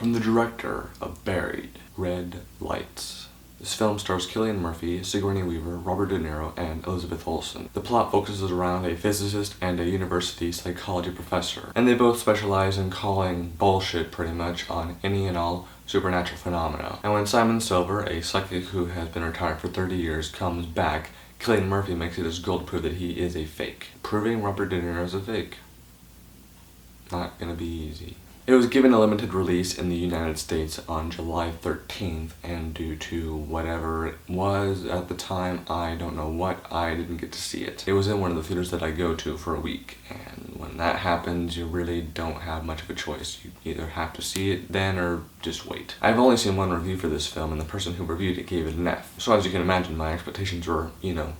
From the director of Buried, Red Lights. This film stars Cillian Murphy, Sigourney Weaver, Robert De Niro, and Elizabeth Olsen. The plot focuses around a physicist and a university psychology professor, and they both specialize in calling bullshit pretty much on any and all supernatural phenomena. And when Simon Silver, a psychic who has been retired for 30 years, comes back, Cillian Murphy makes it his goal to prove that he is a fake. Proving Robert De Niro is a fake. Not gonna be easy. It was given a limited release in the United States on July 13th, and due to whatever it was at the time, I don't know what, I didn't get to see it. It was in one of the theaters that I go to for a week, and when that happens, you really don't have much of a choice. You either have to see it then or just wait. I've only seen one review for this film, and the person who reviewed it gave it an F. So as you can imagine, my expectations were,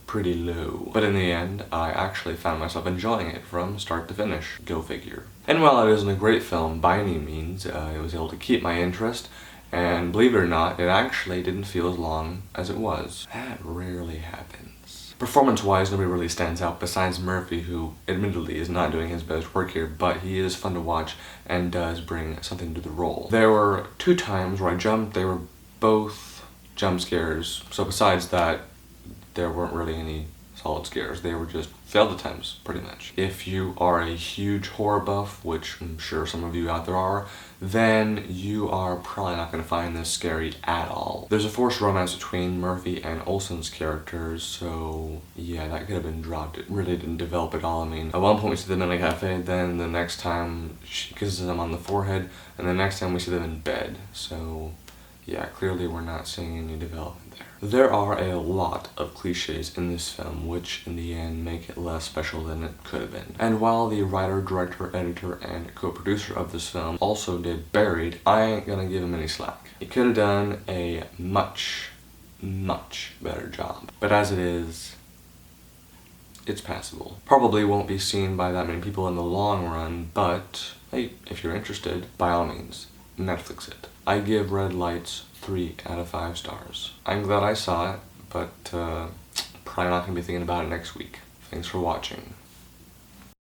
pretty low. But in the end, I actually found myself enjoying it from start to finish. Go figure. And while it isn't a great film by any means, it was able to keep my interest, and believe it or not, it actually didn't feel as long as it was. That rarely happens. Performance-wise, nobody really stands out besides Murphy, who admittedly is not doing his best work here, but he is fun to watch and does bring something to the role. There were 2 times where I jumped. They were both jump scares, so besides that, there weren't really any solid scares. They were just failed attempts, pretty much. If you are a huge horror buff, which I'm sure some of you out there are, then you are probably not going to find this scary at all. There's a forced romance between Murphy and Olsen's characters, so yeah, that could have been dropped. It really didn't develop at all. I mean, at one point we see them in a cafe, then the next time she kisses him on the forehead, and the next time we see them in bed. So yeah, clearly we're not seeing any development there. There are a lot of cliches in this film, which in the end make it less special than it could have been. And while the writer, director, editor, and co-producer of this film also did Buried, I ain't gonna give him any slack. He could have done a much, much better job. But as it is, it's passable. Probably won't be seen by that many people in the long run, but hey, if you're interested, by all means, Netflix it. I give Red Lights 3 out of 5 stars. I'm glad I saw it, but probably not going to be thinking about it next week. Thanks for watching.